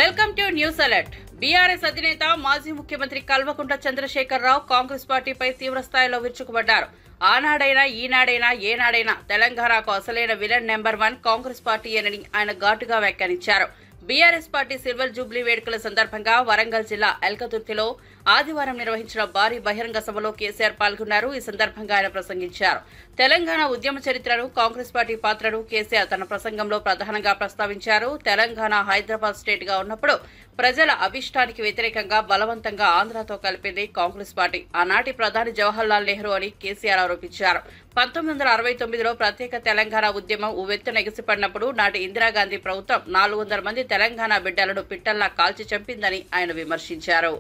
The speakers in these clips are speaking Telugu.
Welcome to news alert. BRS అధినేత మాజీ ముఖ్యమంత్రి కల్వకుంట్ల చంద్రశేఖరరావు కాంగ్రెస్ పార్టీపై తీవ్రస్థాయిలో విరుచుకుపడ్డారు. ఆనాడైనా ఈనాడైనా ఏనాడైనా తెలంగాణకు అసలైన విలన్ నెంబర్ 1 కాంగ్రెస్ పార్టీయేనని ఆయన ఘాటుగా వ్యాఖ్యానించారు. బీఆర్ఎస్ పార్టీ సిల్వర్ జూబ్లీ వేడుకల సందర్భంగా వరంగల్ జిల్లా ఎల్కతుర్తిలో ఆదివారం నిర్వహించిన భారీ బహిరంగ సభలో కేసీఆర్ పాల్గొన్నారు. ఈ సందర్భంగా ఆయన ప్రసంగించారు. తెలంగాణ ఉద్యమ చరిత్రను, కాంగ్రెస్ పార్టీ పాత్రను కేసీఆర్ తన ప్రసంగంలో ప్రధానంగా ప్రస్తావించారు. తెలంగాణ హైదరాబాద్ స్టేట్ గా ఉన్నప్పుడు ప్రజల అభిష్టానికి వ్యతిరేకంగా బలవంతంగా ఆంధ్రతో కలిపింది కాంగ్రెస్ పార్టీ. ఆనాటి ప్రధాని జవహర్లాల్ నెహ్రూ అని కేసీఆర్ ఆరోపించారు. 1969లో ప్రత్యేక తెలంగాణ ఉద్యమం ఉవ్వెత్తున ఎగిసిపడినప్పుడు నాటి ఇందిరాగాంధీ ప్రభుత్వం 400 మంది తెలంగాణ బిడ్డలను పిట్టల్లా కాల్చి చంపిందని ఆయన విమర్శించారు.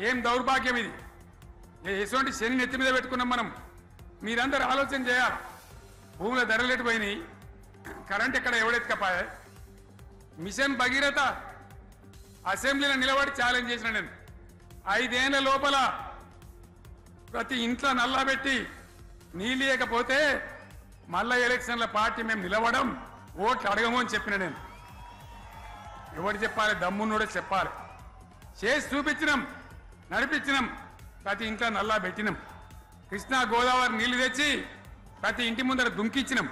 ఏం దౌర్భాగ్యం ఇది! ఎటువంటి శని నెత్తి మీద పెట్టుకున్నాం మనం. మీరందరూ ఆలోచన చేయాలి. భూముల ధరలేటు పోయినాయి, కరెంట్ ఎక్కడ ఎవడెత్తుకపోయా. మిషన్ భగీరథ అసెంబ్లీలో నిలబడి ఛాలెంజ్ చేసిన నేను 5 ఏళ్ల లోపల ప్రతి ఇంట్లో నల్లా పెట్టి నీళ్ళు ఇవ్వకపోతే మళ్ళా ఎలక్షన్ల పార్టీ మేము నిలవడం, ఓట్లు అడగము అని చెప్పిన నేను. ఎవరు చెప్పాలి? దమ్మున్నోడే చెప్పాలి. చేసి చూపించినాం, నడిపించినాం. ప్రతి ఇంట్లో నల్లా పెట్టినాం. కృష్ణా గోదావరి నీళ్లు తెచ్చి ప్రతి ఇంటి ముందర దుంకిచ్చినాం.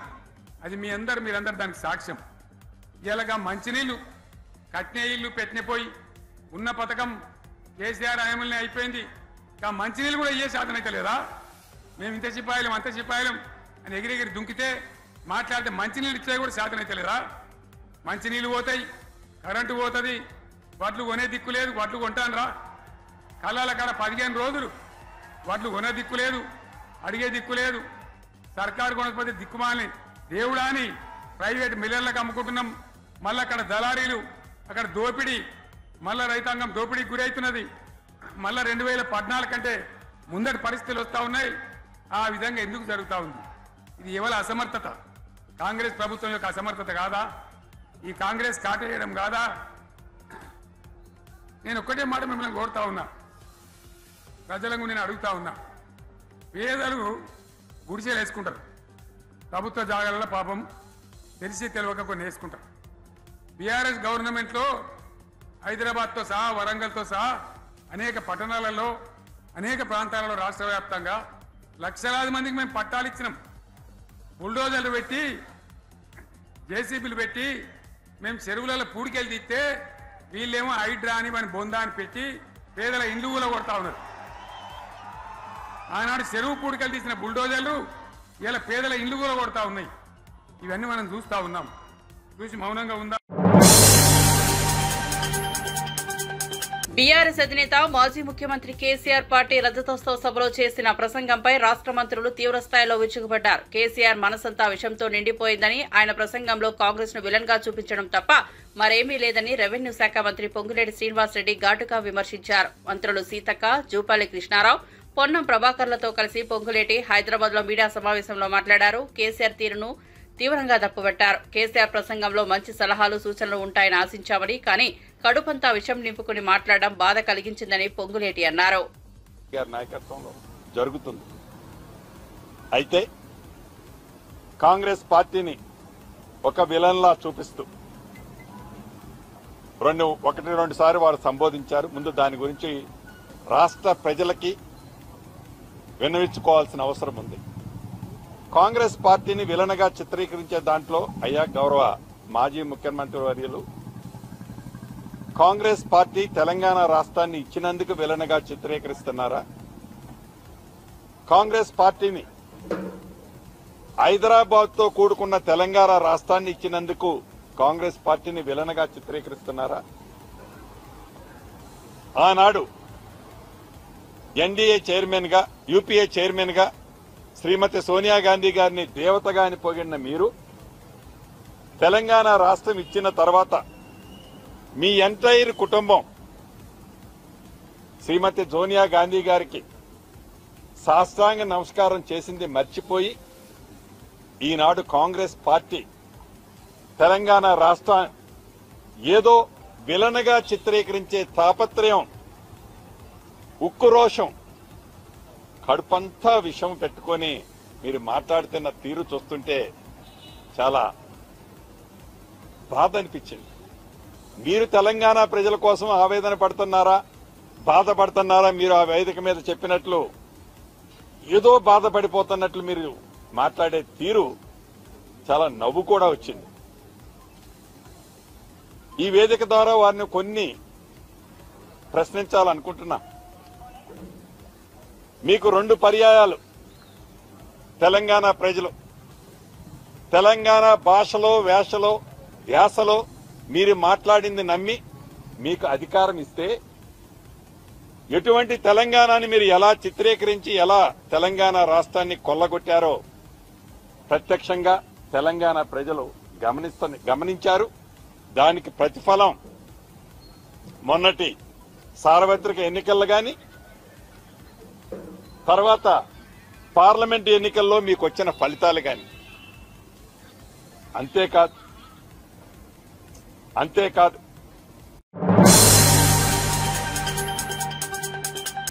అది మీరందరూ దానికి సాక్ష్యం. ఇలాగా మంచినీళ్ళు కట్నే ఇల్లు పెట్టినపోయి ఉన్న పథకం కేసీఆర్ ఆయమల్ని అయిపోయింది. ఇంకా మంచినీళ్ళు కూడా ఏ శాతం అయితే లేదా? మేము ఇంత సిపాయిలం అంత సిపాయిలం అని ఎగిరెగిరి దుంకితే మాట్లాడితే మంచినీళ్ళు ఇచ్చే కూడా శాతం అయితే లేదా? మంచినీళ్ళు పోతాయి, కరెంటు పోతుంది, వడ్లు కొనే దిక్కు లేదు. వడ్లు కొంటాను రా, కళ్ళాల కాడ 15 రోజులు వడ్లు కొనే దిక్కు లేదు, అడిగే దిక్కు లేదు. సర్కారు కొనకపోతే దిక్కుమాలని దేవుడా అని ప్రైవేట్ మిల్లర్లకు అమ్ముకుంటున్నాం. మళ్ళీ అక్కడ దళారీలు, అక్కడ దోపిడీ, మళ్ళా రైతాంగం దోపిడీకి గురవుతున్నది. మళ్ళా 2014 కంటే ముందటి పరిస్థితులు వస్తూ ఉన్నాయి. ఆ విధంగా ఎందుకు జరుగుతూ ఉంది? ఇది ఎవరి అసమర్థత? కాంగ్రెస్ ప్రభుత్వం యొక్క అసమర్థత కాదా? ఈ కాంగ్రెస్ కాటేయడం కాదా? నేను ఒక్కటే మాట మిమ్మల్ని కోరుతా ఉన్నా, ప్రజలకు నేను అడుగుతా ఉన్నా. పేదలు గుడిసెలు వేసుకుంటారు, ప్రభుత్వ జాగాలలో పాపం తెలిసి తెలియక కొన్ని వేసుకుంటారు. బీఆర్ఎస్ గవర్నమెంట్లో హైదరాబాద్తో సహా, వరంగల్తో సహా అనేక పట్టణాలలో, అనేక ప్రాంతాలలో రాష్ట్ర వ్యాప్తంగా లక్షలాది మందికి మేము పట్టాలు ఇచ్చినాం. బుల్డోజర్లు పెట్టి, జేసీబీలు పెట్టి మేము చెరువులలో పూడికెళ్ళి తీస్తే వీళ్ళేమో హైడ్రా అని మన బొందా అని పెట్టి పేదల ఇండ్లు కూడా కొడతా ఉన్నారు. ఆనాడు చెరువు పూడికెళ్ళి తీసిన బుల్డోజర్లు ఇలా పేదల ఇండ్లు కూడా కొడతా ఉన్నాయి. ఇవన్నీ మనం చూస్తూ ఉన్నాం. చూసి మౌనంగా ఉందా? బీఆర్ఎస్ అధినేత మాజీ ముఖ్యమంత్రి కేసీఆర్ పార్టీ రజతోత్సవ సభలో చేసిన ప్రసంగంపై రాష్ట్ర మంత్రులు తీవ్రస్థాయిలో విరుచుకుపడ్డారు. కేసీఆర్ మనసంతా విషంతో నిండిపోయిందని, ఆయన ప్రసంగంలో కాంగ్రెస్ ను విలన్ గా చూపించడం తప్ప మరేమీ లేదని రెవెన్యూ శాఖ మంత్రి పొంగులేటి శ్రీనివాసరెడ్డి ఘాటుగా విమర్శించారు. మంత్రులు సీతక్క, జూపల్లి కృష్ణారావు, పొన్నం ప్రభాకర్లతో కలిసి పొంగులేటి హైదరాబాద్ లో మీడియా సమావేశంలో మాట్లాడారు. కేసీఆర్ తీరును తీవ్రంగా తప్పుపట్టారు. కేసీఆర్ ప్రసంగంలో మంచి సలహాలు, సూచనలు ఉంటాయని ఆశించామని, కానీ కడుపంతా విషం నింపుకుని మాట్లాడడం బాధ కలిగించిందని పొంగులేటి అన్నారు. నాయకత్వంలో జరుగుతుంది. అయితే కాంగ్రెస్ పార్టీని ఒక విలన్లా చూపిస్తూ ఒకటి రెండు సార్లు వారు సంబోధించారు. ముందు దాని గురించి రాష్ట్ర ప్రజలకి విన్నవించుకోవాల్సిన అవసరం ఉంది. కాంగ్రెస్ పార్టీని విలన్గా చిత్రీకరించే దాంట్లో అయ్యా గౌరవ మాజీ ముఖ్యమంత్రి వర్యులు, కాంగ్రెస్ పార్టీ తెలంగాణ రాష్ట్రాన్ని ఇచ్చినందుకు విలన్గా చిత్రీకరిస్తున్నారా? కాంగ్రెస్ పార్టీని హైదరాబాద్ తో కూడుకున్న తెలంగాణ రాష్ట్రాన్ని ఇచ్చినందుకు కాంగ్రెస్ పార్టీని విలన్గా చిత్రీకరిస్తున్నారా? ఆనాడు ఎన్డీఏ చైర్మన్ గా, యూపీఏ చైర్మన్ గా శ్రీమతి సోనియా గాంధీ గారిని దేవతగా అని పొగిడిన మీరు, తెలంగాణ రాష్ట్రం ఇచ్చిన తర్వాత మీ ఎంటైర్ కుటుంబం శ్రీమతి సోనియా గాంధీ గారికి సాష్టాంగ నమస్కారం చేసింది మర్చిపోయి ఈనాడు కాంగ్రెస్ పార్టీ తెలంగాణ రాష్ట్రం ఏదో విలన్గా చిత్రీకరించే తాపత్రయం, ఉక్రోషం, కడుపంతా విషం పెట్టుకొని మీరు మాట్లాడుతున్న తీరు చూస్తుంటే చాలా బాధ అనిపించింది. మీరు తెలంగాణ ప్రజల కోసం ఆవేదన పడుతున్నారా, బాధపడుతున్నారా? మీరు ఆ వేదిక మీద చెప్పినట్లు ఏదో బాధపడిపోతున్నట్లు మీరు మాట్లాడే తీరు చాలా నవ్వు కూడా వచ్చింది. ఈ వేదిక ద్వారా వారిని కొన్ని ప్రశ్నించాలనుకుంటున్నా. మీకు 2 పర్యాయాలు తెలంగాణ ప్రజలు తెలంగాణ భాషలో యాసలో మీరు మాట్లాడింది నమ్మి మీకు అధికారం ఇస్తే ఎటువంటి తెలంగాణని మీరు ఎలా చిత్రీకరించి ఎలా తెలంగాణ రాష్ట్రాన్ని కొల్లగొట్టారో ప్రత్యక్షంగా తెలంగాణ ప్రజలు గమనించారు. దానికి ప్రతిఫలం మొన్నటి సార్వత్రిక ఎన్నికల్లో గాని తర్వాత పార్లమెంట్ ఎన్నికల్లో మీకు వచ్చిన ఫలితాలు గాని. అంతేకాదు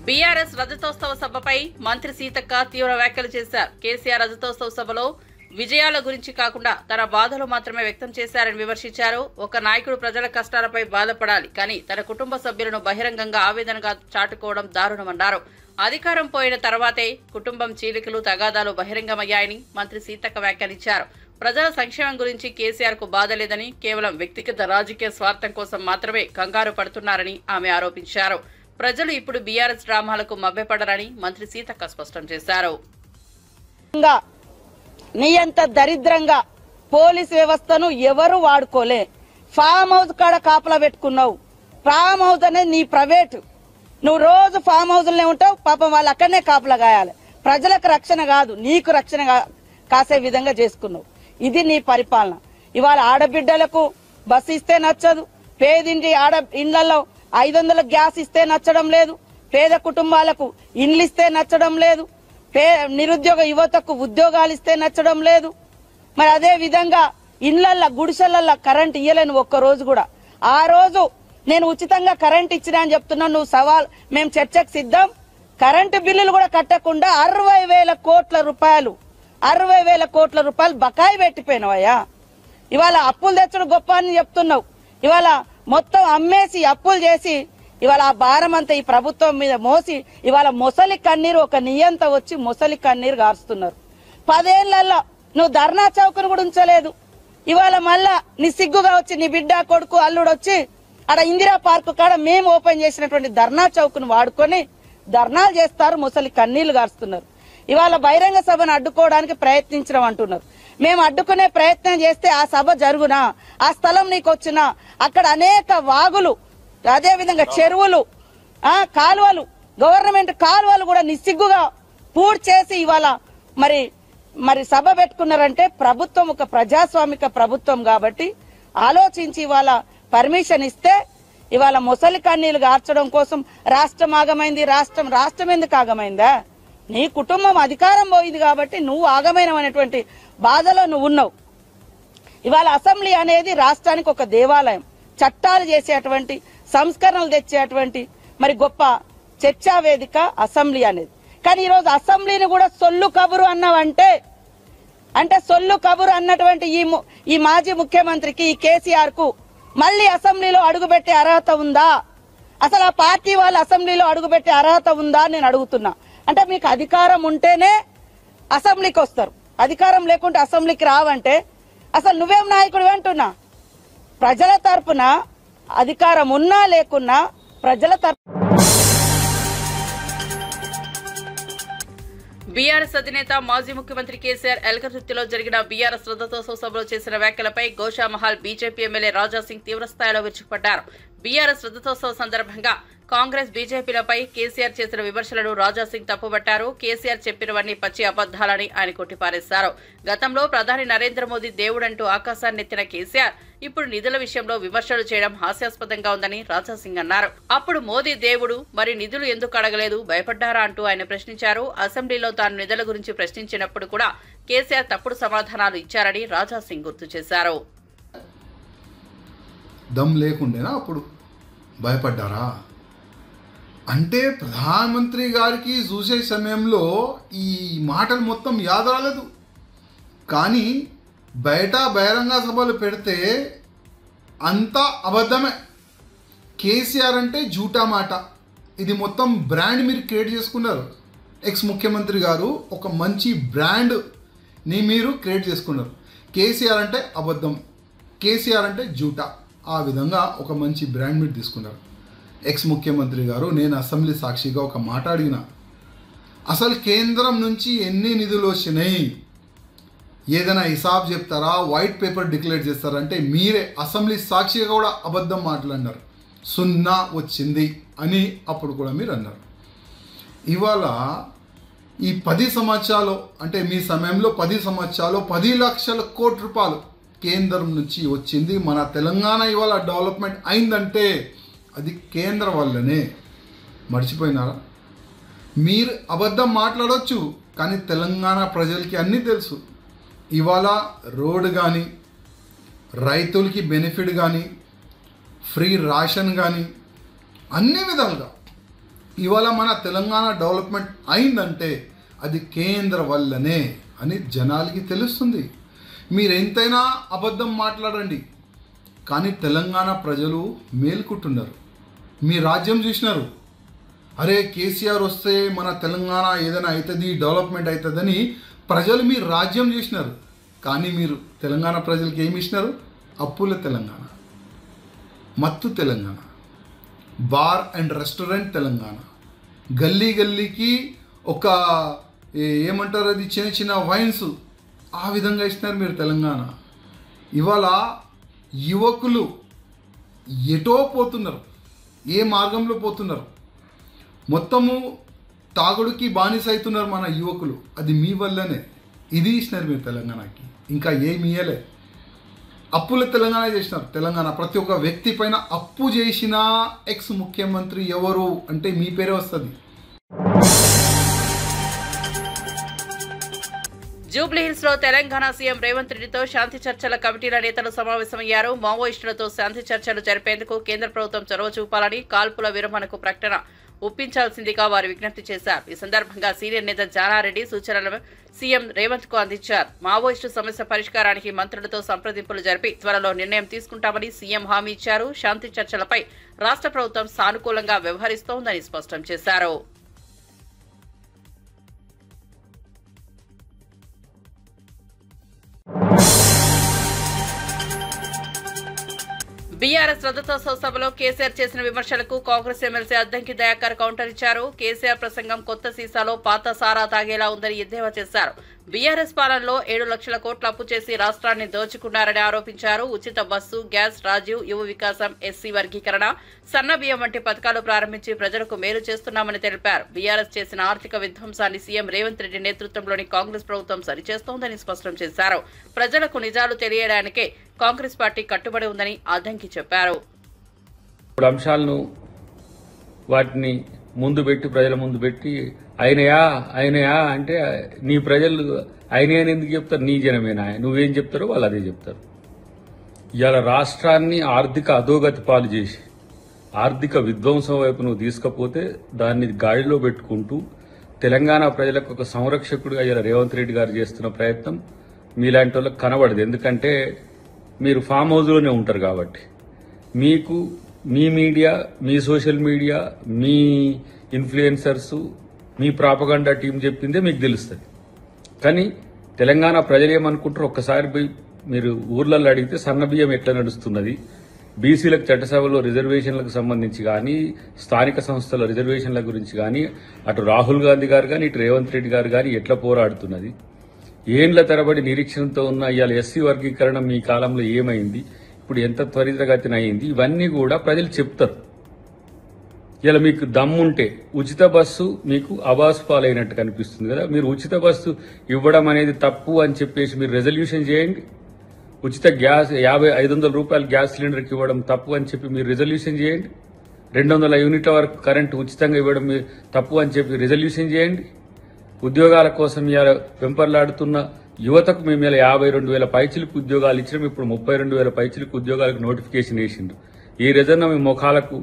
బీఆర్ఎస్ రజతోత్సవ సభపై మంత్రి సీతక్క తీవ్ర వ్యాఖ్యలు చేశారు. కేసీఆర్ రజతోత్సవ సభలో విజయాల గురించి కాకుండా తన బాధలు మాత్రమే వ్యక్తం చేశారని విమర్శించారు. ఒక నాయకుడు ప్రజల కష్టాలపై బాధపడాలి, కానీ తన కుటుంబ సభ్యులను బహిరంగంగా ఆవేదనగా చాటుకోవడం దారుణమన్నారు. అధికారం పోయిన తర్వాతే కుటుంబం చీలికలు తగాదాలు బహిరంగమయ్యాయని మంత్రి సీతక్క వ్యాఖ్యానించారు. ప్రజల సంక్షేమం గురించి కేసీఆర్ కు బాధ లేదని, కేవలం వ్యక్తిగత రాజకీయ స్వార్థం కోసం మాత్రమే కంగారు పడుతున్నారని ఆమె ఆరోపించారు. ప్రజలు ఇప్పుడు బీఆర్ఎస్ డ్రామాలకు మభ్యపడరని మంత్రి సీతక్క స్పష్టం చేశారు. నీ అంత దరిద్రంగా పోలీస్ వ్యవస్థను ఎవరు వాడుకోలే. ఫామ్ హౌస్ కాడ కాపలా పెట్టుకున్నావు. ఫామ్ హౌస్ అనేది నీ ప్రైవేట్. నువ్వు రోజు ఫామ్ హౌస్లోనే ఉంటావు. పాపం వాళ్ళు అక్కడనే కాపలా కాయాలి. ప్రజలకు రక్షణ కాదు, నీకు రక్షణ కాసే విధంగా చేసుకున్నావు. ఇది నీ పరిపాలన. ఇవాళ ఆడబిడ్డలకు బస్సు ఇస్తే నచ్చదు. పేదింటి ఇండ్లలో 500 గ్యాస్ ఇస్తే నచ్చడం లేదు. పేద కుటుంబాలకు ఇండ్లు ఇస్తే నచ్చడం లేదు. నిరుద్యోగ యువతకు ఉద్యోగాలు ఇస్తే నచ్చడం లేదు. మరి అదే విధంగా ఇండ్లల్లో గుడిసెలల్లో కరెంట్ ఇయ్యలేను ఒక్కరోజు కూడా. ఆ రోజు నేను ఉచితంగా కరెంట్ ఇచ్చినా అని చెప్తున్నా. నువ్వు సవాల్, మేము చర్చకు సిద్ధం. కరెంటు బిల్లులు కూడా కట్టకుండా 60,000 కోట్ల రూపాయలు 60,000 కోట్ల రూపాయలు బకాయి పెట్టిపోయినవయ్యా. ఇవాళ అప్పులు తెచ్చడం గొప్ప అని చెప్తున్నావు. ఇవాళ మొత్తం అమ్మేసి అప్పులు చేసి ఇవాళ ఆ భారం అంతా ఈ ప్రభుత్వం మీద మోసి ఇవాళ మొసలి కన్నీరు, ఒక నియంత వచ్చి మొసలి కన్నీరు గారుస్తున్నారు. 10 ఏళ్లలో నువ్వు ధర్నా చౌకను కూడా ఉంచలేదు. ఇవాళ మళ్ళా నీ సిగ్గుగా వచ్చి నీ బిడ్డ కొడుకు అల్లుడు వచ్చి అక్కడ ఇందిరా పార్కు కాడ మేము ఓపెన్ చేసినటువంటి ధర్నా చౌకను వాడుకొని ధర్నాలు చేస్తారు, మొసలి కన్నీళ్లు గారుస్తున్నారు. ఇవాళ బహిరంగ సభను అడ్డుకోవడానికి ప్రయత్నించడం అంటున్నారు. మేము అడ్డుకునే ప్రయత్నం చేస్తే ఆ సభ జరుగునా? ఆ స్థలం నీకు వచ్చినా? అక్కడ అనేక వాగులు, అదే విధంగా చెరువులు, కాలువలు, గవర్నమెంట్ కాలువలు కూడా నిస్సిగ్గుగా పూర్తి చేసి ఇవాళ మరి సభ పెట్టుకున్నారంటే ప్రభుత్వం ఒక ప్రజాస్వామిక ప్రభుత్వం కాబట్టి ఆలోచించి ఇవాళ పర్మిషన్ ఇస్తే ఇవాళ మొసలి కన్నీళ్లు గార్చడం కోసం రాష్ట్రం ఆగమైంది. రాష్ట్రం ఎందుకు ఆగమైందా? నీ కుటుంబం అధికారం పోయింది కాబట్టి నువ్వు ఆగమైనటువంటి బాధలో నువ్వు ఉన్నావు. ఇవాళ అసెంబ్లీ అనేది రాష్ట్రానికి ఒక దేవాలయం. చట్టాలు చేసేటువంటి, సంస్కరణలు తెచ్చేటువంటి మరి గొప్ప చర్చా వేదిక అసెంబ్లీ అనేది. కానీ ఈరోజు అసెంబ్లీని కూడా సొల్లు కబురు అన్నావంటే, అంటే సొల్లు కబురు అన్నటువంటి ఈ మాజీ ముఖ్యమంత్రికి, ఈ కేసీఆర్ కు మళ్ళీ అసెంబ్లీలో అడుగుపెట్టే అర్హత ఉందా? అసలు ఆ పార్టీ వాళ్ళు అసెంబ్లీలో అడుగుపెట్టే అర్హత ఉందా నేను అడుగుతున్నా. అంటే మీకు అధికారం ఉంటేనే అసెంబ్లీకి వస్తారు, అధికారం లేకుంటే అసెంబ్లీకి రావంటే అసలు నువ్వేం నాయకుడు అంటున్నా? ప్రజల తరపున అధికారం ఉన్నా లేకున్నా ప్రజల బీఆర్ఎస్ అధినేత మాజీ ముఖ్యమంత్రి కేసీఆర్ ఎల్కతుర్తిలో జరిగిన బీఆర్ఎస్ రథోత్సవ సభలో చేసిన వ్యాఖ్యలపై గోషామహల్ బీజేపీ ఎమ్మెల్యే రాజాసింగ్ తీవ్రస్థాయిలో విరుచుకుపడ్డారు. బీఆర్ఎస్ రథోత్సవ సందర్భంగా కాంగ్రెస్ బీజేపీలపై కేసీఆర్ చేసిన విమర్శలను రాజాసింగ్ తప్పుబట్టారు. కేసీఆర్ చెప్పినవన్నీ పచ్చి అబద్దాలని ఆయన కొట్టిపారేశారు. గతంలో ప్రధాని నరేంద్ర మోదీ దేవుడంటూ ఆకాశాన్నెత్తిన కేసీఆర్ ఇప్పుడు నిధుల విషయంలో విమర్శలు చేయడం హాస్యాస్పదంగా ఉందని రాజాసింగ్ అన్నారు. అప్పుడు మోదీ దేవుడు, మరి నిధులు ఎందుకు అడగలేదు, భయపడ్డారా అంటూ ఆయన ప్రశ్నించారు. అసెంబ్లీలో తాను నిధుల గురించి ప్రశ్నించినప్పుడు కూడా కేసీఆర్ తప్పుడు సమాధానాలు ఇచ్చారని రాజాసింగ్ గుర్తు చేశారు. దమ్ లేకుండేనా అప్పుడు భయపడ్డారా అంటే ప్రధానమంత్రి గారికి చూసే సమయంలో ఈ మాటలు మొత్తం యాద రాలేదు. కానీ బయట బహిరంగ సభలు పెడితే అంతా అబద్ధమే. కేసీఆర్ అంటే జూటా మాట. ఇది మొత్తం బ్రాండ్ మీరు క్రియేట్ చేసుకున్నారు. ఎక్స్ ముఖ్యమంత్రి గారు ఒక మంచి బ్రాండ్ని మీరు క్రియేట్ చేసుకున్నారు. కేసీఆర్ అంటే అబద్ధం, కేసీఆర్ అంటే జూటా, ఆ విధంగా ఒక మంచి బ్రాండ్ మీరు తీసుకున్నారు. ఎక్స్ ముఖ్యమంత్రి గారు, నేను అసెంబ్లీ సాక్షిగా ఒక మాట అడిగిన, అసలు కేంద్రం నుంచి ఎన్ని నిధులు వచ్చినాయి ఏదైనా హిసాబ్ చెప్తారా, వైట్ పేపర్ డిక్లేర్ చేస్తారంటే మీరే అసెంబ్లీ సాక్షిగా కూడా అబద్ధం మాట్లాడినారు. 0 వచ్చింది అని అప్పుడు కూడా మీరు అన్నారు. ఇవాళ ఈ 10 సంవత్సరాలు అంటే మీ సమయంలో 10 సంవత్సరాలు 10 లక్షల కోట్ల రూపాయలు కేంద్రం నుంచి వచ్చింది. మన తెలంగాణ ఇవాళ డెవలప్మెంట్ అయిందంటే అది కేంద్రం వల్లనే. మర్చిపోయినారా? మీరు అబద్ధం మాట్లాడవచ్చు, కానీ తెలంగాణ ప్రజలకి అన్నీ తెలుసు. ఇవాళ రోడ్డు కానీ, రైతులకి బెనిఫిట్ కానీ, ఫ్రీ రేషన్ కానీ, అన్ని విధాలుగా ఇవాళ మన తెలంగాణ డెవలప్మెంట్ అయిందంటే అది కేంద్ర వల్లనే అని జనాలకి తెలుస్తుంది. మీరు ఎంతైనా అబద్ధం మాట్లాడండి, కానీ తెలంగాణ ప్రజలు మేల్కుంటున్నారు. మీ రాజ్యం చూసినారు, అరే కేసీఆర్ వస్తే మన తెలంగాణ ఏదైనా అవుతుంది, డెవలప్మెంట్ అవుతుందని ప్రజలు మీ రాజ్యం చూసినారు. కానీ మీరు తెలంగాణ ప్రజలకి ఏమి ఇచ్చినారు? అప్పుల తెలంగాణ, మత్తు Telangana, bar and restaurant Telangana, గల్లీ గల్లీకి ఒక ఏమంటారు అది చిన్న చిన్న వైన్స్, ఆ విధంగా ఇచ్చినారు మీరు తెలంగాణ. ఇవాళ యువకులు ఎటో పోతున్నారు, ఏ మార్గంలో పోతున్నారు, మొత్తము తాగుడుకి బానిస అవుతున్నారు మన యువకులు. అది మీ వల్లనే. ఇది ఇచ్చినారు మీరు తెలంగాణకి, ఇంకా ఏమి ఇయ్యలే. అప్పుల తెలంగాణ చేసినారు. తెలంగాణ ప్రతి ఒక్క వ్యక్తి పైన అప్పు చేసిన ఎక్స్ ముఖ్యమంత్రి ఎవరు అంటే మీ పేరే వస్తుంది. జూబ్లీహిల్స్ లో తెలంగాణ సీఎం రేవంత్ రెడ్డితో శాంతి చర్చల కమిటీల నేతలు సమావేశమయ్యారు. మావోయిస్టులతో శాంతి చర్చలు జరిపేందుకు కేంద్ర ప్రభుత్వం చొరవ చూపాలని, కాల్పుల విరమణకు ప్రకటన ఒప్పించాల్సిందిగా వారు విజ్ఞప్తి చేశారు. ఈ సందర్భంగా సీనియర్ నేత జానారెడ్డి సూచనలను సీఎం రేవంత్ కు అందించారు. మావోయిస్టు సమస్య పరిష్కారానికి మంత్రులతో సంప్రదింపులు జరిపి త్వరలో నిర్ణయం తీసుకుంటామని సీఎం హామీ ఇచ్చారు. శాంతి చర్చలపై రాష్ట్ర ప్రభుత్వం సానుకూలంగా వ్యవహరిస్తోందని స్పష్టం చేశారు. బీఆర్ఎస్ రథోత్సవ సభలో కేసీఆర్ చేసిన విమర్శలకు కాంగ్రెస్ ఎమ్మెల్సీ అద్దంకి దయాకర్ కౌంటర్ ఇచ్చారు. కేసీఆర్ ప్రసంగం కొత్త సీసాలో పాత సారా తాగేలా ఉందని ఎద్దేవా చేశారు. బీఆర్ఎస్ పాలనలో 7 లక్షల కోట్ల అప్పు చేసి రాష్ట్రాన్ని దోచుకున్నారని ఆరోపించారు. ఉచిత బస్సు, గ్యాస్, రాజీవ్, యువ వికాసం, ఎస్సీ వర్గీకరణ, సన్న బియ్యం వంటి పథకాలు ప్రారంభించి ప్రజలకు మేలు చేస్తున్నామని తెలిపారు. బీఆర్ఎస్ చేసిన ఆర్థిక విధ్వంసాన్ని సీఎం రేవంత్ రెడ్డి నేతృత్వంలోని కాంగ్రెస్ ప్రభుత్వం సరిచేస్తోందని స్పష్టం చేశారు. ప్రజలకు నిజాలు తెలియడానికే కాంగ్రెస్ పార్టీ కట్టుబడి ఉందని అద్దంకి చెప్పారు. అంశాలను వాటిని ముందు పెట్టి ప్రజల ముందు పెట్టి ఆయనయా అంటే నీ ప్రజలు ఆయన ఎందుకు చెప్తారు? నీ జనమేనా? నువ్వేం చెప్తారో వాళ్ళు అదే చెప్తారు. ఇవాళ రాష్ట్రాన్ని ఆర్థిక అధోగతి పాలు చేసి ఆర్థిక విధ్వంసం వైపు నువ్వు తీసుకపోతే దాన్ని గాడిలో పెట్టుకుంటూ తెలంగాణ ప్రజలకు ఒక సంరక్షకుడిగా ఇవాళ రేవంత్ రెడ్డి గారు చేస్తున్న ప్రయత్నం మీలాంటి వాళ్ళకి కనబడదు. ఎందుకంటే మీరు ఫామ్ హౌస్లోనే ఉంటారు కాబట్టి మీకు మీ మీడియా, మీ సోషల్ మీడియా, మీ ఇన్ఫ్లుయెన్సర్స్, మీ ప్రాపగండా టీం చెప్పిందే మీకు తెలుస్తుంది. కానీ తెలంగాణ ప్రజలు ఏమనుకుంటారు ఒక్కసారి పోయి మీరు ఊర్లలో అడిగితే సన్నబియ్యం ఎట్లా నడుస్తున్నది, బీసీలకు చట్టసభలో రిజర్వేషన్లకు సంబంధించి కానీ, స్థానిక సంస్థల రిజర్వేషన్ల గురించి కానీ, అటు రాహుల్ గాంధీ గారు కానీ ఇటు రేవంత్ రెడ్డి గారు కానీ ఎట్లా పోరాడుతున్నది, ఏండ్ల తరబడి నిరీక్షణతో ఉన్న ఇవాళ ఎస్సీ వర్గీకరణ మీ కాలంలో ఏమైంది, ఇప్పుడు ఎంత త్వరితగతిన అయింది, ఇవన్నీ కూడా ప్రజలు చెప్తారు. ఇలా మీకు దమ్ముంటే ఉచిత బస్సు మీకు అబాస్ పాలైనట్టు కనిపిస్తుంది కదా, మీరు ఉచిత బస్సు ఇవ్వడం అనేది తప్పు అని చెప్పేసి మీరు రెజల్యూషన్ చేయండి. ఉచిత గ్యాస్ 500 రూపాయల గ్యాస్ సిలిండర్కి ఇవ్వడం తప్పు అని చెప్పి మీరు రిజల్యూషన్ చేయండి. 200 యూనిట్ల వరకు కరెంటు ఉచితంగా ఇవ్వడం తప్పు అని చెప్పి రిజల్యూషన్ చేయండి. ఉద్యోగాల కోసం ఇలా వెంపర్లాడుతున్న యువతకు మేము ఇలా 52,000 పైచిలకు ఉద్యోగాలు ఇచ్చినాం. ఇప్పుడు 32,000 పైచిలకు ఉద్యోగాలకు నోటిఫికేషన్ వేసిండు. ఈ రిజర్వ్ మీ ముఖాలకు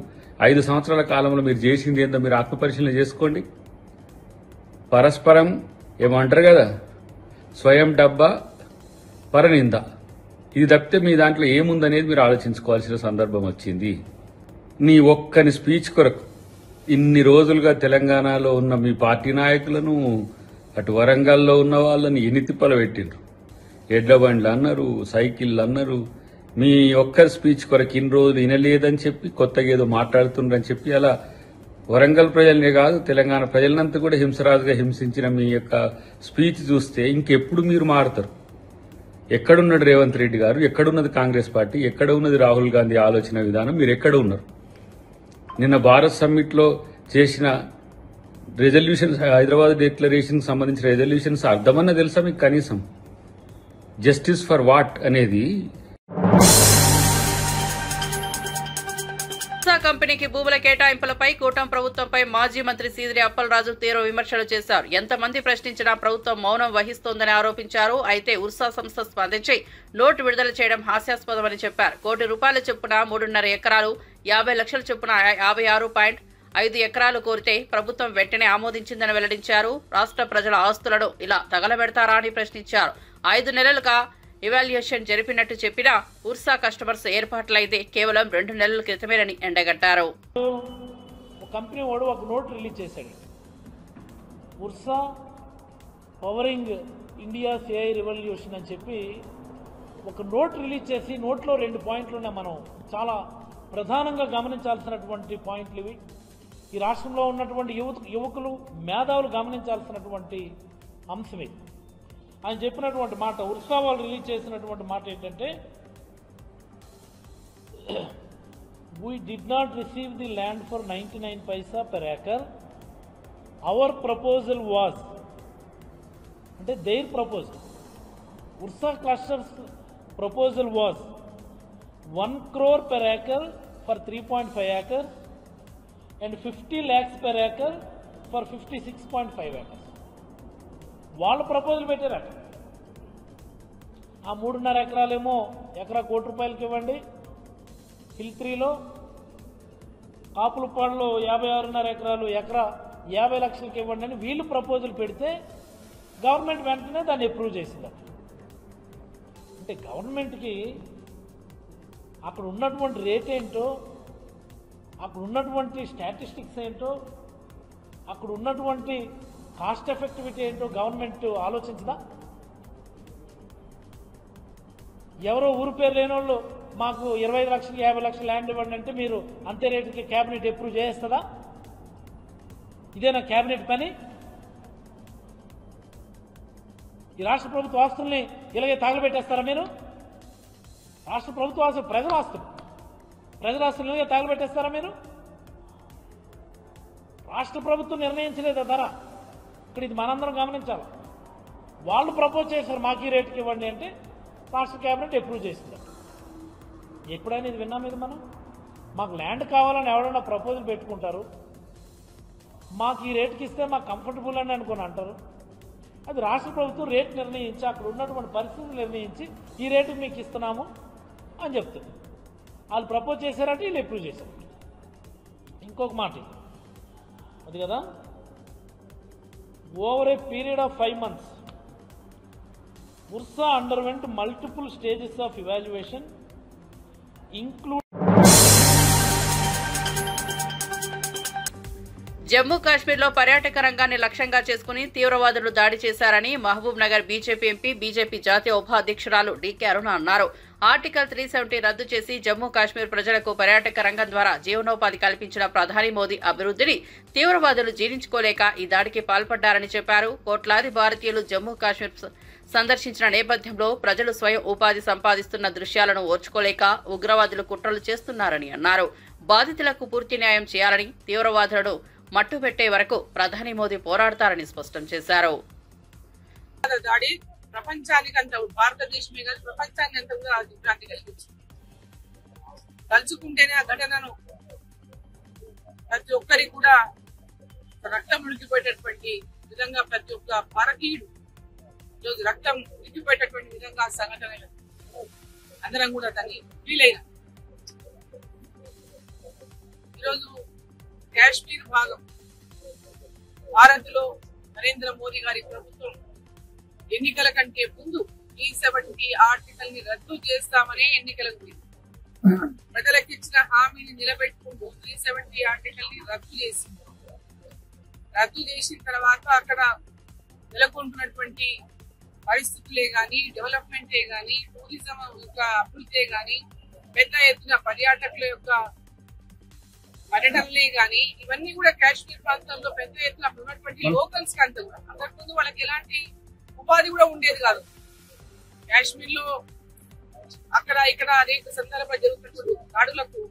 5 సంవత్సరాల కాలంలో మీరు చేసింది ఏందో మీరు ఆత్మపరిశీలన చేసుకోండి. పరస్పరం ఏమంటారు కదా, స్వయం డబ్బా పరనింద. ఇది తప్పితే మీ దాంట్లో ఏముందనేది మీరు ఆలోచించుకోవాల్సిన సందర్భం వచ్చింది. నీ ఒక్కని స్పీచ్ కొరకు ఇన్ని రోజులుగా తెలంగాణలో ఉన్న మీ పార్టీ నాయకులను, అటు వరంగల్లో ఉన్న వాళ్ళని ఎన్ని తిప్పలు పెట్టిండ్రు. ఎడ్ల బండ్లు అన్నారు, సైకిళ్ళు అన్నారు. మీ ఒక్కరి స్పీచ్ కొరకు ఇన్ని రోజులు వినలేదని చెప్పి కొత్తగా ఏదో మాట్లాడుతుండ్రని చెప్పి అలా వరంగల్ ప్రజలనే కాదు తెలంగాణ ప్రజలంతా కూడా హింసరాజుగా హింసించిన మీ యొక్క స్పీచ్ చూస్తే ఇంకెప్పుడు మీరు మారుతారు? ఎక్కడున్నాడు రేవంత్ రెడ్డి గారు? ఎక్కడున్నది కాంగ్రెస్ పార్టీ? ఎక్కడ ఉన్నది రాహుల్ గాంధీ ఆలోచన విధానం? మీరు ఎక్కడ ఉన్నారు? నిన్న భారత్ సమ్మిట్లో చేసిన రెజల్యూషన్స్, హైదరాబాద్ డిక్లరేషన్ సంబంధించిన రెజల్యూషన్స్ అర్థమన్నా తెలుసా మీకు కనీసం? జస్టిస్ ఫర్ వాట్ అనేది. కంపెనీకి భూముల కేటాయింపులపై కూటమి ప్రభుత్వంపై మాజీ మంత్రి సీదిరి అప్పలరాజు తీవ్ర విమర్శలు చేశారు. ఎంతమంది ప్రశ్నించినా ప్రభుత్వం మౌనం వహిస్తోందని ఆరోపించారు. అయితే ఉర్సా సంస్థ స్పందించి నోటు విడుదల చేయడం హాస్యాస్పదమని చెప్పారు. ₹1 కోటి చొప్పున 3.5 ఎకరాలు, 50 లక్షల చొప్పున 56.5 ఎకరాలు కోరితే ప్రభుత్వం వెంటనే ఆమోదించిందని వెల్లడించారు. రాష్ట్ర ప్రజల ఆస్తులను ఇలా తగలబెడతారా అని ప్రశ్నించారు. 5 నెలలుగా ఇవాల్యుయేషన్ జరిపినట్టు చెప్పినా ఉర్సా కస్టమర్స్ ఏర్పాట్లయితే కేవలం 2 నెలల క్రితమేనని ఎండగట్టారు. కంపెనీ వాడు ఒక నోట్ రిలీజ్ చేశాడు. Ursa pouring India AI revolution అని చెప్పి ఒక నోట్ రిలీజ్ చేసి, నోట్లో 2 పాయింట్లు మనం చాలా ప్రధానంగా గమనించాల్సినటువంటి పాయింట్లు ఇవి. ఈ రాష్ట్రంలో ఉన్నటువంటి యువకులు మేధావులు గమనించాల్సినటువంటి అంశం ఇది. ఆయన చెప్పినటువంటి మాట, ఉర్సా వాళ్ళు రిలీజ్ చేసినటువంటి మాట ఏంటంటే, we did not receive the land for 99 paisa per acre. Our proposal was, అంటే their proposal, Ursa clusters proposal was 1 crore per acre for 3.5 acres and 50 lakhs per acre for 56.5 acres. వాళ్ళు ప్రపోజల్ పెట్టారట. ఆ 3.5 ఎకరాలేమో ఎకరా ₹1 ఇవ్వండి, హిల్ 3లో కాపులపాడులో 56.5 ఎకరాలు ఎకరా 50 లక్షలకి ఇవ్వండి అని వీళ్ళు ప్రపోజల్ పెడితే గవర్నమెంట్ వెంటనే దాన్ని అప్రూవ్ చేసిందట. అంటే గవర్నమెంట్కి అక్కడ ఉన్నటువంటి రేట్ ఏంటో, అక్కడ ఉన్నటువంటి స్టాటిస్టిక్స్ ఏంటో, అక్కడ ఉన్నటువంటి కాస్ట్ ఎఫెక్టివిటీ ఏంటో గవర్నమెంట్ ఆలోచించదా? ఎవరో ఊరు పేరు లేని వాళ్ళు మాకు 25 లక్షలు 50 లక్షలు ల్యాండ్ ఇవ్వండి అంటే మీరు అంతే రేటుకి క్యాబినెట్ అప్రూవ్ చేస్తుందా? ఇదేనా క్యాబినెట్ పని? ఈ రాష్ట్ర ప్రభుత్వ ఆస్తుల్ని ఇలాగే తగలబెట్టేస్తారా మీరు? రాష్ట్ర ప్రభుత్వ ఆస్తులు ప్రజల ఆస్తులు ఇలాగే తగలబెట్టేస్తారా మీరు? రాష్ట్ర ప్రభుత్వం నిర్ణయించలేదా ధర? ఇక్కడ ఇది మనందరం గమనించాలి. వాళ్ళు ప్రపోజ్ చేశారు మాకు ఈ రేటుకి ఇవ్వండి అంటే రాష్ట్ర క్యాబినెట్ అప్రూవ్ చేసింది. ఎప్పుడైనా ఇది విన్నాం? ఇది మనం మాకు ల్యాండ్ కావాలని ఎవరైనా ప్రపోజల్ పెట్టుకుంటారు, మాకు ఈ రేటుకి ఇస్తే మాకు కంఫర్టబుల్ అని అనుకుని అంటారు. అది రాష్ట్ర ప్రభుత్వం రేట్ నిర్ణయించి, అక్కడ ఉన్నటువంటి పరిస్థితులు నిర్ణయించి ఈ రేటుకి మీకు ఇస్తున్నాము అని చెప్తుంది. వాళ్ళు ప్రపోజ్ చేశారంటే వీళ్ళు అప్రూవ్ చేశారు. ఇంకొక మాట అది కదా, over a period of 5 months Ursa underwent multiple stages of evaluation, including Jammu కాశ్మీర్లో పర్యాటక రంగాన్ని లక్ష్యంగా చేసుకుని తీవ్రవాదులు దాడి చేశారని Mahabubnagar BJP MP, BJP జాతీయ ఉపాధ్యక్షురాలు డీకే అరుణ అన్నారు. ఆర్టికల్ 370 రద్దు చేసి జమ్మూ కాశ్మీర్ ప్రజలకు పర్యాటక రంగం ద్వారా జీవనోపాధి కల్పించిన ప్రధాని మోదీ అభివృద్ధిని తీవ్రవాదులు జీర్ణించుకోలేక ఈ దాడికి పాల్పడ్డారని చెప్పారు. కోట్లాది భారతీయులు జమ్మూ కాశ్మీర్ సందర్శించిన నేపథ్యంలో ప్రజలు స్వయం ఉపాధి సంపాదిస్తున్న దృశ్యాలను ఓర్చుకోలేక ఉగ్రవాదులు కుట్రలు చేస్తున్నారని అన్నారు. బాధితులకు పూర్తి న్యాయం చేయాలని, తీవ్రవాదులను మట్టుబెట్టే వరకు ప్రధాని మోదీ పోరాడతారని స్పష్టం చేశారు. దాడి ప్రపంచానికంతా, భారతదేశమే కాదు ప్రపంచాన్ని అంతా కూడా దిగ్భ్రాంతి కలిగించింది. తలుచుకుంటేనే ఆ ఘటనను ప్రతి ఒక్కరికి కూడా రక్తం ఉడికిపోయేటటువంటి విధంగా, ప్రతి ఒక్క భారతీయుడు ఈరోజు రక్తం ఉడికిపోయేటటువంటి విధంగా సంఘటన అందరం కూడా దాన్ని ఫీల్ అయినా. ఈరోజు కాశ్మీర్ భాగం భారత్ లో నరేంద్ర మోదీ గారి ప్రభుత్వం ఎన్నికల కంటే ముందు E70 ఆర్టికల్ ని రద్దు చేస్తామనే ఎన్నికలకు ప్రజలకు ఇచ్చిన హామీని నిలబెట్టుకుంటూ 370 ఆర్టికల్ ని రద్దు చేసిన తర్వాత అక్కడ నెలకొంటున్నటువంటి పరిస్థితులే గాని, డెవలప్మెంటే గాని, టూరిజం యొక్క అభివృద్ధి గాని, పెద్ద ఎత్తున పర్యాటకుల యొక్క పర్యటనలే గాని, ఇవన్నీ కూడా కాశ్మీర్ ప్రాంతంలో పెద్ద ఎత్తున ఉన్నటువంటి లోకల్స్ కి అంతా కూడా అంతకుముందు వాళ్ళకి ఎలాంటి ఉపాధి కూడా ఉండేది కాదు. కాశ్మీర్ లో అక్కడ ఇక్కడ అనేక సందర్భాలు జరుగుతున్నటువంటి దాడులకు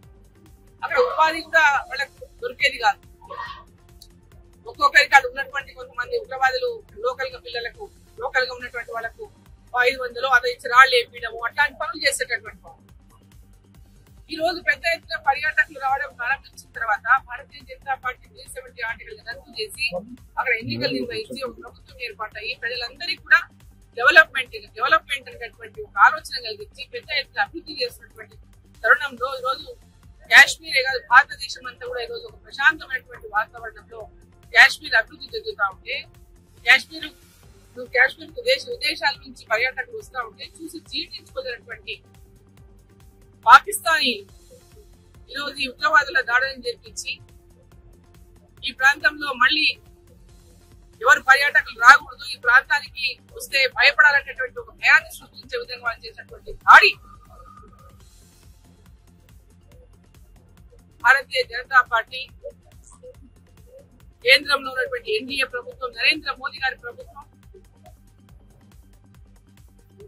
అక్కడ ఉపాధి కూడా వాళ్ళకు దొరికేది కాదు. ఒక్కొక్కరికి అక్కడ ఉన్నటువంటి కొంతమంది ఉగ్రవాదులు లోకల్ గా పిల్లలకు, లోకల్ గా ఉన్నటువంటి వాళ్ళకు 500 అదే ఇచ్చి రాళ్ళు వేపించడము అట్లాంటి పనులు చేసేటటువంటి వాళ్ళు. ఈ రోజు పెద్ద ఎత్తున పర్యాటకులు రావడం ప్రారంభించిన తర్వాత భారతీయ జనతా పార్టీ 370 ఆర్టికల్ రద్దు చేసి అక్కడ ఎన్నికలు నిర్వహించి ఒక ప్రభుత్వం ఏర్పాటయ్యి ప్రజలందరికీ కూడా డెవలప్మెంట్ అనేటువంటి ఒక ఆలోచన కలిగించి పెద్ద ఎత్తున అభివృద్ధి చేసినటువంటి తరుణంలో ఈ రోజు కాశ్మీరే కాదు భారతదేశం అంతా కూడా ఈ రోజు ఒక ప్రశాంతమైనటువంటి వాతావరణంలో కాశ్మీర్ అభివృద్ధి చెందుతా ఉంటే, కాశ్మీర్ విదేశాల నుంచి పర్యాటకులు వస్తూ ఉంటే చూసి జీర్ణించుకోలేనటువంటి పాకిస్తానీ ఈరోజు ఈ ఉగ్రవాదుల దాడులను జరిపించి ఈ ప్రాంతంలో మళ్ళీ ఎవరు పర్యాటకులు రాకూడదు, ఈ ప్రాంతానికి వస్తే భయపడాలనేటువంటి ఒక భయాన్ని సృష్టించే విధంగా వాళ్ళు చేసినటువంటి దాడి భారతీయ జనతా పార్టీ కేంద్రంలో ఉన్నటువంటి ఎన్డీఏ ప్రభుత్వం, నరేంద్ర మోదీ గారి ప్రభుత్వం,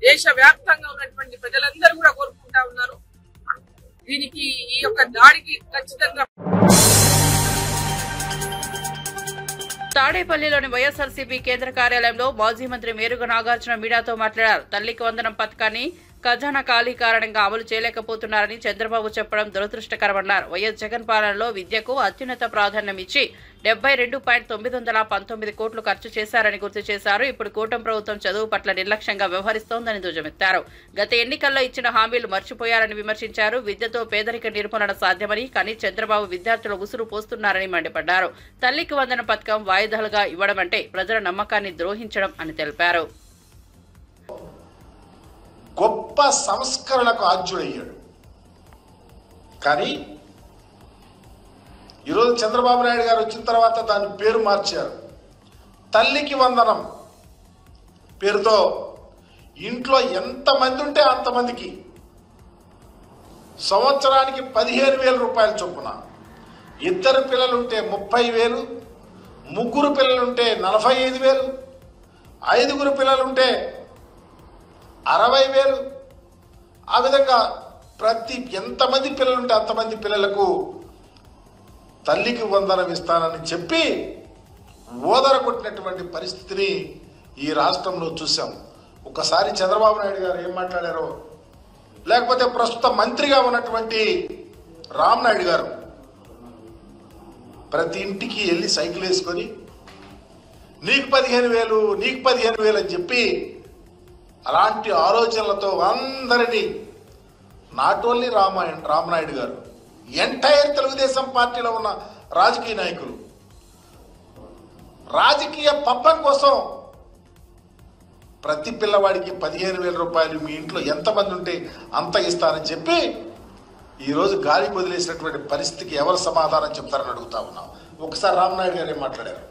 దేశ వ్యాప్తంగా ఉన్నటువంటి ప్రజలందరూ కూడా కోరుకుంటా ఉన్నారు. దీనికి ఈ యొక్క దాడికి ఖచ్చితంగా తాడేపల్లిలోని వైఎస్ఆర్సీపీ కేంద్ర కార్యాలయంలో మాజీ మంత్రి మేరుగ నాగార్జున మీడియాతో మాట్లాడారు. తల్లికి వందనం పథకాన్ని ఖజానా ఖాళీ కారణంగా అమలు చేయలేకపోతున్నారని చంద్రబాబు చెప్పడం దురదృష్టకరమన్నారు. వైఎస్ జగన్ పాలనలో విద్యకు అత్యున్నత ప్రాధాన్యం ఇచ్చి 72.919 కోట్లు ఖర్చు చేశారని గుర్తు చేశారు. ఇప్పుడు కూటమి ప్రభుత్వం చదువు పట్ల నిర్లక్ష్యంగా వ్యవహరిస్తోందని ధ్వజమెత్తారు. గత ఎన్నికల్లో ఇచ్చిన హామీలు మర్చిపోయారని విమర్శించారు. విద్యతో పేదరిక నిర్మూలన సాధ్యమని, కానీ చంద్రబాబు విద్యార్థులు ఉసురు పోస్తున్నారని మండిపడ్డారు. తల్లికి వందన పథకం వాయిదాలుగా ఇవ్వడం అంటే ప్రజల నమ్మకాన్ని ద్రోహించడం అని తెలిపారు. గొప్ప సంస్కరణకు ఆద్యుడయ్యాడు. కానీ ఈరోజు చంద్రబాబు నాయుడు గారు వచ్చిన తర్వాత దాని పేరు మార్చారు. తల్లికి వందనం పేరుతో ఇంట్లో ఎంతమంది ఉంటే అంతమందికి సంవత్సరానికి 15,000 రూపాయల చొప్పున, 2 పిల్లలుంటే 30,000, 3 పిల్లలుంటే 45,000, 5 పిల్లలుంటే 60,000. ఆ విధంగా ఎంతమంది పిల్లలుంటే అంతమంది పిల్లలకు తల్లికి వందనం ఇస్తానని చెప్పి ఓదరగొట్టినటువంటి పరిస్థితిని ఈ రాష్ట్రంలో చూసాం. ఒకసారి చంద్రబాబు నాయుడు గారు ఏం మాట్లాడారో, లేకపోతే ప్రస్తుత మంత్రిగా ఉన్నటువంటి రామనాయుడు గారు ప్రతి ఇంటికి వెళ్ళి సైకిల్ వేసుకొని నీకు 15,000 అని చెప్పి అలాంటి ఆలోచనలతో అందరినీ, నాట్ ఓన్లీ రామనాయుడు గారు, ఎంటైర్ తెలుగుదేశం పార్టీలో ఉన్న రాజకీయ నాయకులు రాజకీయ పబ్బం కోసం ప్రతి పిల్లవాడికి 15,000 రూపాయలు మీ ఇంట్లో ఎంతమంది ఉంటే అంత ఇస్తారని చెప్పి ఈరోజు గాలి వదిలేసినటువంటి పరిస్థితికి ఎవరు సమాధానం చెప్తారని అడుగుతా ఉన్నాం. ఒకసారి రామనాయుడు గారు ఏం మాట్లాడారు.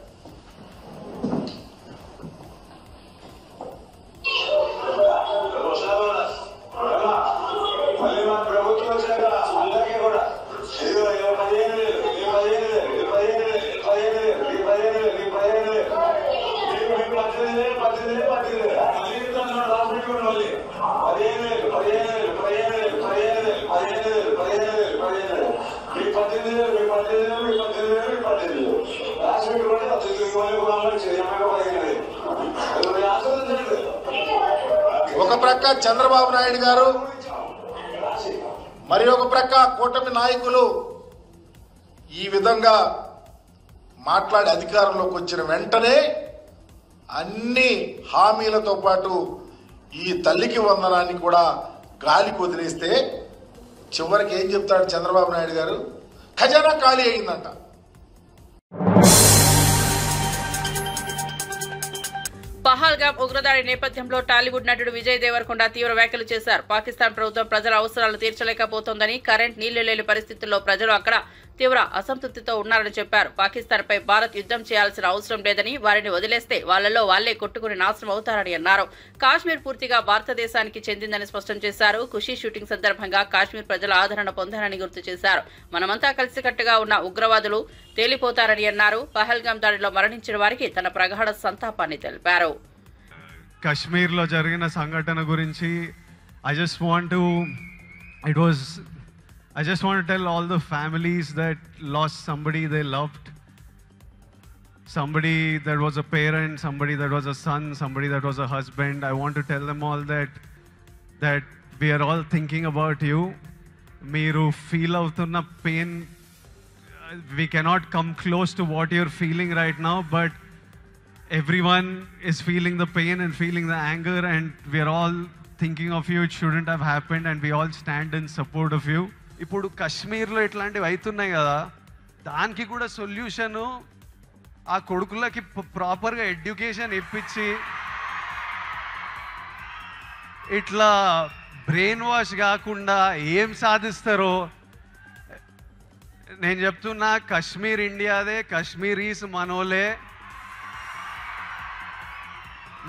ఒక ప్రక్క చంద్రబాబు నాయుడు గారు, మరి ఒక ప్రక్క కూటమి నాయకులు ఈ విధంగా మాట్లాడి అధికారంలోకి వచ్చిన వెంటనే అన్ని హామీలతో పాటు ఈ తల్లికి వందనాన్ని కూడా గాలికి వదిలేస్తే చివరికి ఏం చెప్తాడు చంద్రబాబు నాయుడు గారు? ఖజానా ఖాళీ అయిందంట. పహల్గామ్ ఉగ్రదాడి నేపథ్యంలో టాలీవుడ్ నటుడు విజయ్ దేవరకొండ తీవ్ర వ్యాఖ్యలు చేశారు. పాకిస్తాన్ ప్రభుత్వం ప్రజల అవసరాలు తీర్చలేకపోతోందని, కరెంట్, నీళ్లు లేని పరిస్థితుల్లో ప్రజలు అక్కడ తీవ్ర అసంతృప్తితో ఉన్నారని చెప్పారు. పాకిస్తాన్పై భారత్ యుద్ధం చేయాల్సిన అవసరం లేదని, వారిని వదిలేస్తే వాళ్లలో వాళ్లే కొట్టుకుని నాశనం అవుతారని అన్నారు. కాశ్మీర్ పూర్తిగా భారతదేశానికి చెందిందని స్పష్టం చేశారు. ఖుషీ షూటింగ్ సందర్భంగా కాశ్మీర్ ప్రజల ఆదరణ పొందారని గుర్తు చేశారు. మనమంతా కలిసికట్టుగా ఉన్న ఉగ్రవాదులు తేలిపోతారని అన్నారు. పహల్గామ్ దాడిలో మరణించిన వారికి తన ప్రగాఢ సంతాపాన్ని తెలిపారు. కశ్మీర్లో జరిగిన సంఘటన గురించి I just want to tell all the families that lost somebody they loved, somebody that was a parent, somebody that was a son, somebody that was a husband. I want to tell them all that we are all thinking about you. Meeru feel avtunna pain, we cannot come close to what you're feeling right now, but everyone is feeling the pain and feeling the anger, and we are all thinking of you. It shouldn't have happened, and we all stand in support of you. ఇప్పుడు కశ్మీర్లో ఇట్లాంటివి అవుతున్నాయి కదా, దానికి కూడా సొల్యూషను ఆ కొడుకులకి ప్రాపర్గా ఎడ్యుకేషన్ ఇప్పించి ఇట్లా బ్రెయిన్ వాష్ కాకుండా ఏం సాధిస్తారో నేను చెప్తున్నా. కశ్మీర్ ఇండియాదే, కశ్మీరీస్ మనోలే.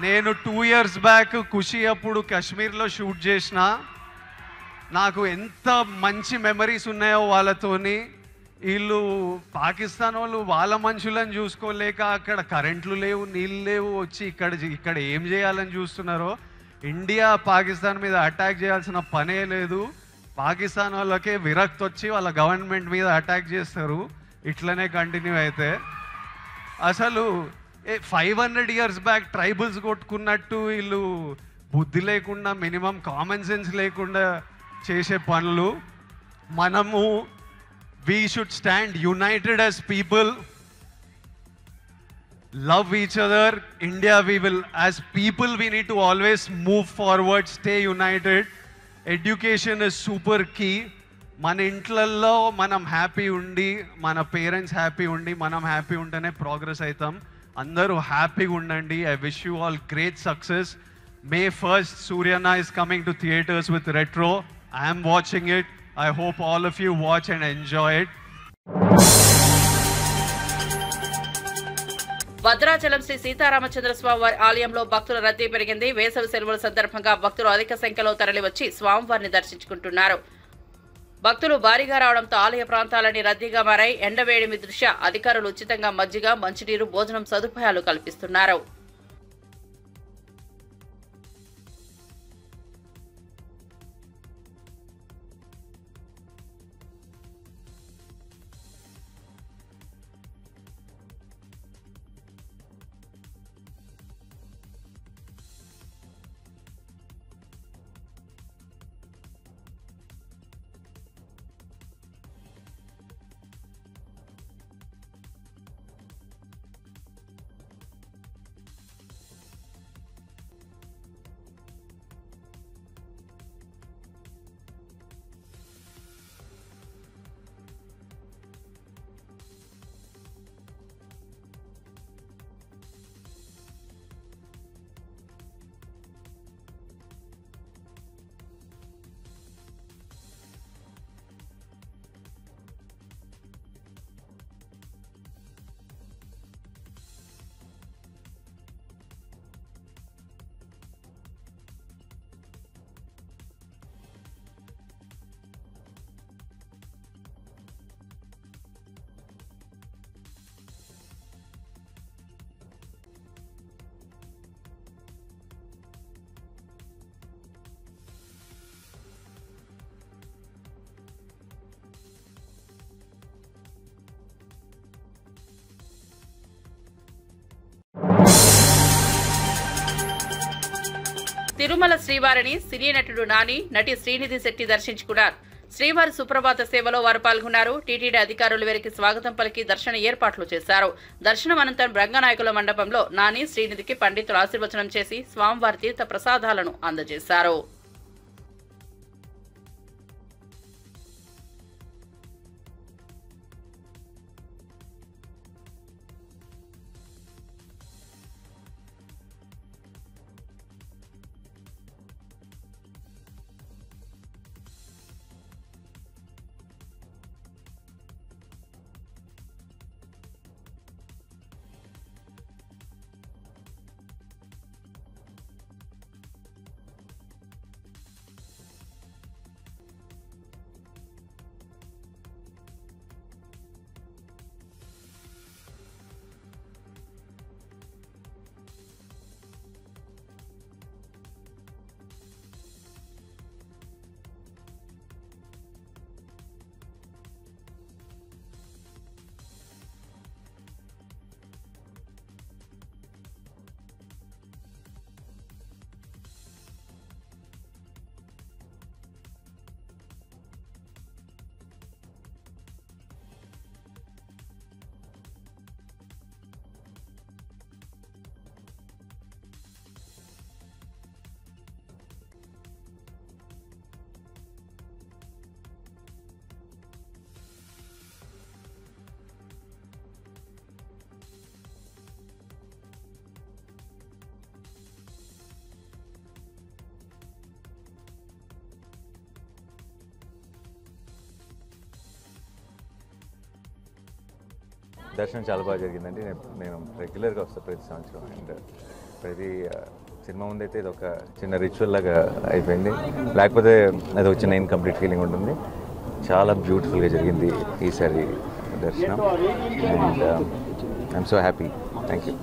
నేను 2 years బ్యాక్ ఖుషి అప్పుడు కాశ్మీర్లో షూట్ చేసిన. నాకు ఎంత మంచి మెమరీస్ ఉన్నాయో వాళ్ళతోని. వీళ్ళు పాకిస్తాన్ వాళ్ళు వాళ్ళ మనుషులను చూసుకోలేక అక్కడ కరెంట్లు లేవు, నీళ్ళు లేవు, వచ్చి ఇక్కడ ఏం చేయాలని చూస్తున్నారో. ఇండియా పాకిస్తాన్ మీద అటాక్ చేయాల్సిన పనే లేదు. పాకిస్తాన్ వాళ్ళకే విరక్తి వచ్చి వాళ్ళ గవర్నమెంట్ మీద అటాక్ చేస్తారు. ఇట్లనే కంటిన్యూ అయితే అసలు 500 years బ్యాక్ ట్రైబల్స్ కొట్టుకున్నట్టు వీళ్ళు బుద్ధి లేకుండా, మినిమం కామన్ సెన్స్ లేకుండా చేసే పనులు. మనము we should stand united as people, love each other. India, we will, as people, we need to always move forward, stay united. Education is super key. మన ఇంట్లల్లో మనం హ్యాపీ ఉండి, మన పేరెంట్స్ హ్యాపీ ఉండి, మనం హ్యాపీ ఉంటేనే ప్రోగ్రెస్ అవుతాం. అందరూ హ్యాపీగా ఉండండి. I wish you all great success. May 1st, Suryana is coming to theaters with Retro. I am watching it. I hope all of you watch and enjoy it. Bhadrachalam Shri Sitaramachandra స్వామి వారి ఆలయంలో భక్తుల రద్దీ పెరిగింది. వేసవి సెలవుల సందర్భంగా భక్తులు అధిక సంఖ్యలో తరలివచ్చి స్వామివారిని దర్శించుకుంటున్నారు. భక్తులు భారీగా రావడంతో ఆలయ ప్రాంతాలన్నీ రద్దీగా మారాయి. ఎండవేడిమి దృష్ట్యా అధికారులు ఉచితంగా మజ్జిగ, మంచినీరు, భోజనం సదుపాయాలు కల్పిస్తున్నారు. తిరుమల శ్రీవారిని సినీ నటుడు నాని, నటి శ్రీనిధి శెట్టి దర్శించుకున్నారు. శ్రీవారి సుప్రభాత సేవలో వారు పాల్గొన్నారు. టీటీడీ అధికారులు వీరికి స్వాగతం పలికి దర్శన ఏర్పాట్లు చేశారు. దర్శనం అనంతరం రంగనాయకుల మండపంలో నాని, శ్రీనిధికి పండితులు ఆశీర్వచనం చేసి స్వామివారి తీర్థ ప్రసాదాలను అందజేశారు. దర్శనం చాలా బాగా జరిగిందండి. నేను రెగ్యులర్గా వస్తాను ప్రతి సంవత్సరం. అండ్ ప్రతి సినిమా ముందైతే ఇది ఒక చిన్న రిచువల్ లాగా అయిపోయింది. లేకపోతే అది ఒక చిన్న ఇన్కంప్లీట్ ఫీలింగ్ ఉంటుంది. చాలా బ్యూటిఫుల్గా జరిగింది ఈసారి దర్శనం. And I'm so happy. Thank you.